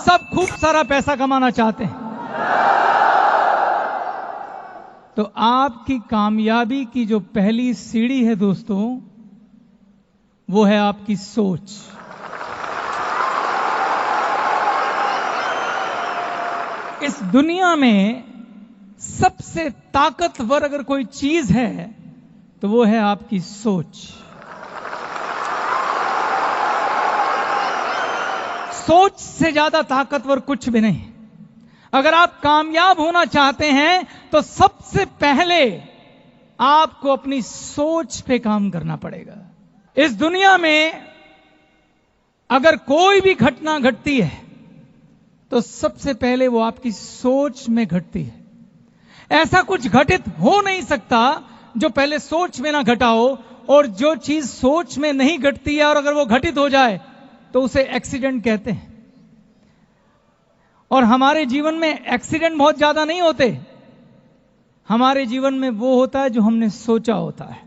सब खूब सारा पैसा कमाना चाहते हैं। तो आपकी कामयाबी की जो पहली सीढ़ी है दोस्तों, वो है आपकी सोच। इस दुनिया में सबसे ताकतवर अगर कोई चीज है तो वो है आपकी सोच। सोच से ज्यादा ताकतवर कुछ भी नहीं। अगर आप कामयाब होना चाहते हैं तो सबसे पहले आपको अपनी सोच पे काम करना पड़ेगा। इस दुनिया में अगर कोई भी घटना घटती है तो सबसे पहले वो आपकी सोच में घटती है। ऐसा कुछ घटित हो नहीं सकता जो पहले सोच में ना घटा हो, और जो चीज सोच में नहीं घटती है और अगर वो घटित हो जाए तो उसे एक्सीडेंट कहते हैं। और हमारे जीवन में एक्सीडेंट बहुत ज्यादा नहीं होते, हमारे जीवन में वो होता है जो हमने सोचा होता है।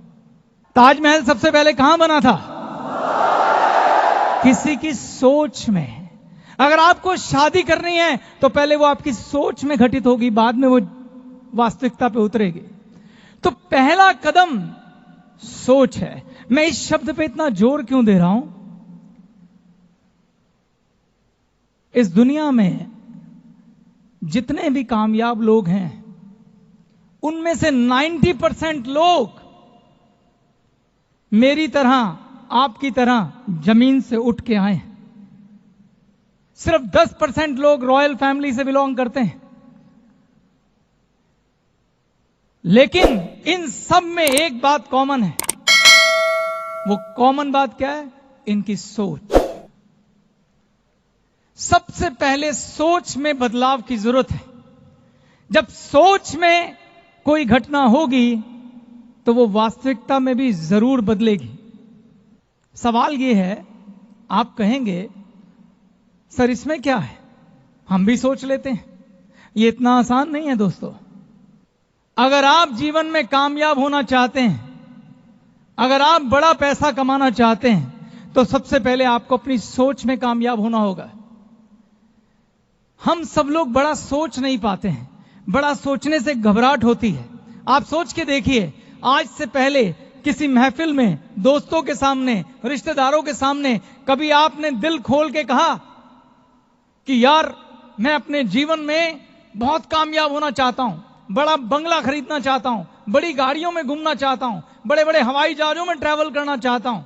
ताजमहल सबसे पहले कहां बना था? किसी की सोच में। अगर आपको शादी करनी है तो पहले वो आपकी सोच में घटित होगी, बाद में वो वास्तविकता पे उतरेगी। तो पहला कदम सोच है। मैं इस शब्द पे इतना जोर क्यों दे रहा हूं? इस दुनिया में जितने भी कामयाब लोग हैं उनमें से 90% लोग मेरी तरह, आपकी तरह जमीन से उठ के आए हैं। सिर्फ 10% लोग रॉयल फैमिली से बिलोंग करते हैं। लेकिन इन सब में एक बात कॉमन है। वो कॉमन बात क्या है? इनकी सोच। सबसे पहले सोच में बदलाव की जरूरत है। जब सोच में कोई घटना होगी तो वो वास्तविकता में भी जरूर बदलेगी। सवाल ये है, आप कहेंगे सर इसमें क्या है, हम भी सोच लेते हैं। ये इतना आसान नहीं है दोस्तों। अगर आप जीवन में कामयाब होना चाहते हैं, अगर आप बड़ा पैसा कमाना चाहते हैं, तो सबसे पहले आपको अपनी सोच में कामयाब होना होगा। हम सब लोग बड़ा सोच नहीं पाते हैं। बड़ा सोचने से घबराहट होती है। आप सोच के देखिए, आज से पहले किसी महफिल में, दोस्तों के सामने, रिश्तेदारों के सामने कभी आपने दिल खोल के कहा कि यार मैं अपने जीवन में बहुत कामयाब होना चाहता हूं, बड़ा बंगला खरीदना चाहता हूं, बड़ी गाड़ियों में घूमना चाहता हूं, बड़े बड़े हवाई जहाजों में ट्रैवल करना चाहता हूं?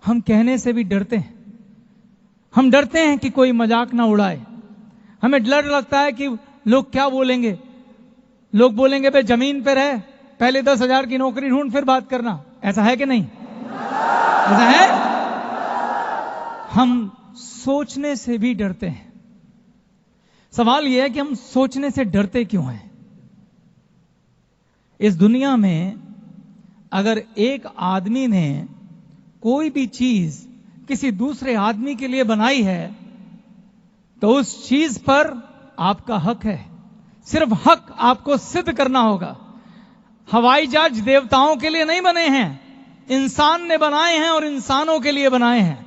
हम कहने से भी डरते हैं। हम डरते हैं कि कोई मजाक ना उड़ाए। हमें डर लगता है कि लोग क्या बोलेंगे। लोग बोलेंगे भाई जमीन पे रह, पहले 10,000 की नौकरी ढूंढ फिर बात करना। ऐसा है कि नहीं? ऐसा है। हम सोचने से भी डरते हैं। सवाल यह है कि हम सोचने से डरते क्यों हैं? इस दुनिया में अगर एक आदमी ने कोई भी चीज किसी दूसरे आदमी के लिए बनाई है तो उस चीज पर आपका हक है। सिर्फ हक आपको सिद्ध करना होगा। हवाई जहाज देवताओं के लिए नहीं बने हैं, इंसान ने बनाए हैं और इंसानों के लिए बनाए हैं।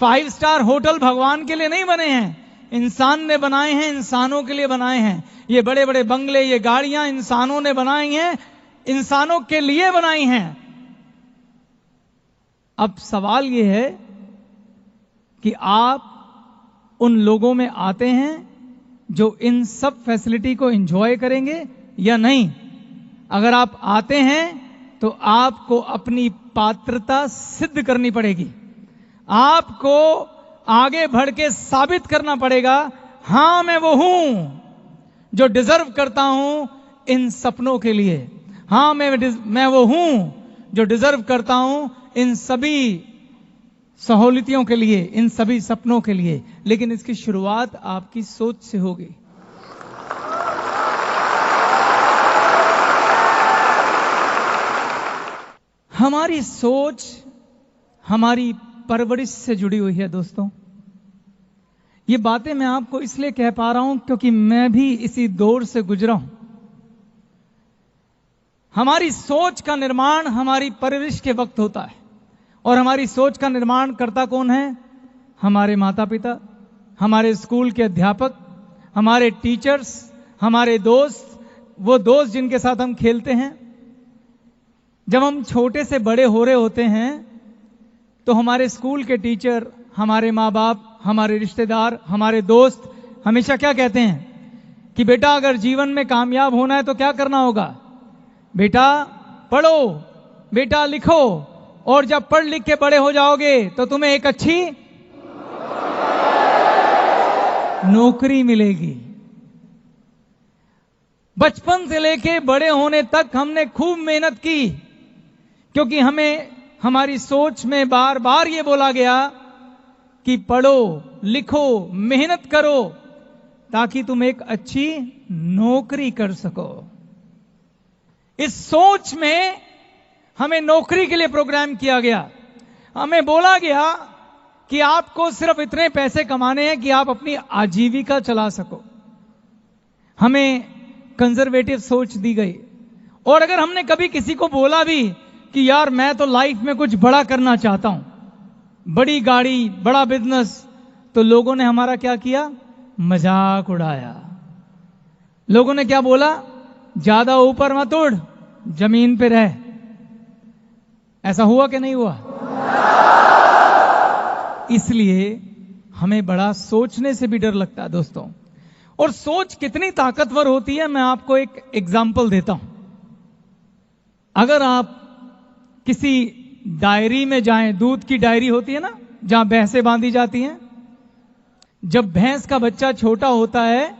5 स्टार होटल भगवान के लिए नहीं बने हैं, इंसान ने बनाए हैं, इंसानों के लिए बनाए हैं। ये बड़े बड़े बंगले, ये गाड़ियां इंसानों ने बनाई हैं, इंसानों के लिए बनाई हैं। अब सवाल ये है कि आप उन लोगों में आते हैं जो इन सब फैसिलिटी को एंजॉय करेंगे या नहीं। अगर आप आते हैं तो आपको अपनी पात्रता सिद्ध करनी पड़ेगी। आपको आगे बढ़ के साबित करना पड़ेगा, हां मैं वो हूं जो डिजर्व करता हूं इन सपनों के लिए। हां मैं वो हूं जो डिजर्व करता हूं इन सभी सहूलियतों के लिए, इन सभी सपनों के लिए। लेकिन इसकी शुरुआत आपकी सोच से होगी। हमारी सोच हमारी परवरिश से जुड़ी हुई है दोस्तों। ये बातें मैं आपको इसलिए कह पा रहा हूं क्योंकि मैं भी इसी दौर से गुजरा हूं। हमारी सोच का निर्माण हमारी परवरिश के वक्त होता है। और हमारी सोच का निर्माण करता कौन है? हमारे माता पिता, हमारे स्कूल के अध्यापक, हमारे टीचर्स, हमारे दोस्त, वो दोस्त जिनके साथ हम खेलते हैं। जब हम छोटे से बड़े हो रहे होते हैं तो हमारे स्कूल के टीचर, हमारे माँ बाप, हमारे रिश्तेदार, हमारे दोस्त हमेशा क्या कहते हैं कि बेटा अगर जीवन में कामयाब होना है तो क्या करना होगा? बेटा पढ़ो, बेटा लिखो, और जब पढ़ लिख के बड़े हो जाओगे तो तुम्हें एक अच्छी नौकरी मिलेगी। बचपन से लेके बड़े होने तक हमने खूब मेहनत की, क्योंकि हमें हमारी सोच में बार बार ये बोला गया कि पढ़ो, लिखो, मेहनत करो ताकि तुम एक अच्छी नौकरी कर सको। इस सोच में हमें नौकरी के लिए प्रोग्राम किया गया। हमें बोला गया कि आपको सिर्फ इतने पैसे कमाने हैं कि आप अपनी आजीविका चला सको। हमें कंजर्वेटिव सोच दी गई। और अगर हमने कभी किसी को बोला भी कि यार मैं तो लाइफ में कुछ बड़ा करना चाहता हूं, बड़ी गाड़ी, बड़ा बिजनेस, तो लोगों ने हमारा क्या किया? मजाक उड़ाया। लोगों ने क्या बोला? ज्यादा ऊपर मत उड़, जमीन पे रह। ऐसा हुआ कि नहीं हुआ? इसलिए हमें बड़ा सोचने से भी डर लगता है दोस्तों। और सोच कितनी ताकतवर होती है, मैं आपको एक एग्जाम्पल देता हूं। अगर आप किसी डायरी में जाएं, दूध की डायरी होती है ना, जहां भैंसें बांधी जाती हैं। जब भैंस का बच्चा छोटा होता है,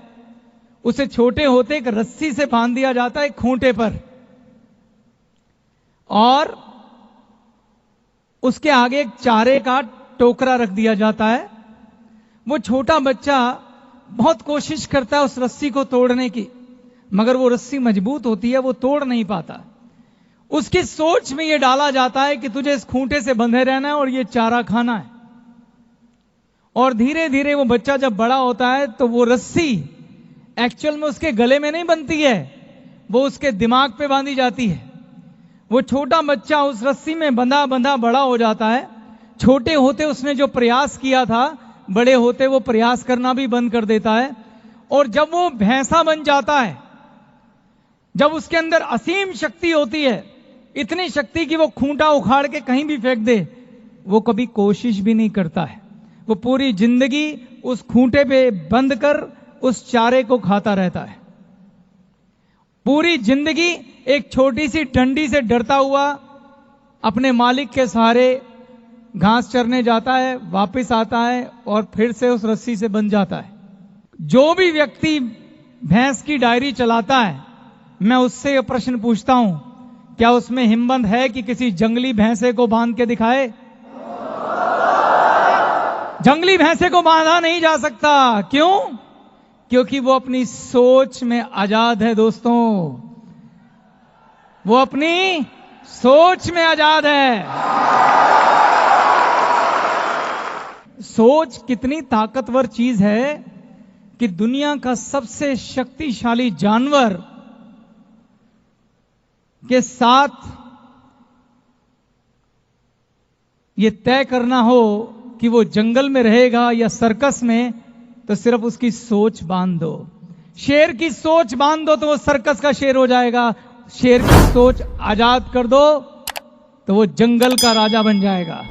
उसे छोटे होते एक रस्सी से बांध दिया जाता है खूंटे पर, और उसके आगे एक चारे का टोकरा रख दिया जाता है। वो छोटा बच्चा बहुत कोशिश करता है उस रस्सी को तोड़ने की, मगर वो रस्सी मजबूत होती है, वो तोड़ नहीं पाता। उसकी सोच में ये डाला जाता है कि तुझे इस खूंटे से बंधे रहना है और ये चारा खाना है। और धीरे धीरे वो बच्चा जब बड़ा होता है तो वो रस्सी एक्चुअल में उसके गले में नहीं बनती है, वो उसके दिमाग पे बांधी जाती है। वो छोटा बच्चा उस रस्सी में बंधा बंधा बड़ा हो जाता है। छोटे होते उसने जो प्रयास किया था, बड़े होते वो प्रयास करना भी बंद कर देता है। और जब वो भैंसा बन जाता है, जब उसके अंदर असीम शक्ति होती है, इतनी शक्ति कि वो खूंटा उखाड़ के कहीं भी फेंक दे, वो कभी कोशिश भी नहीं करता है। वो पूरी जिंदगी उस खूंटे पे बंद कर उस चारे को खाता रहता है। पूरी जिंदगी एक छोटी सी डंडी से डरता हुआ अपने मालिक के सहारे घास चरने जाता है, वापस आता है और फिर से उस रस्सी से बंध जाता है। जो भी व्यक्ति भैंस की डायरी चलाता है, मैं उससे यह प्रश्न पूछता हूं, क्या उसमें हिम्मत है कि किसी जंगली भैंसे को बांध के दिखाए? जंगली भैंसे को बांधा नहीं जा सकता। क्यों? क्योंकि वो अपनी सोच में आजाद है दोस्तों। वो अपनी सोच में आजाद है। सोच कितनी ताकतवर चीज है कि दुनिया का सबसे शक्तिशाली जानवर के साथ ये तय करना हो कि वो जंगल में रहेगा या सर्कस में, तो सिर्फ उसकी सोच बांध दो। शेर की सोच बांध दो तो वो सर्कस का शेर हो जाएगा। शेर की सोच आजाद कर दो तो वो जंगल का राजा बन जाएगा।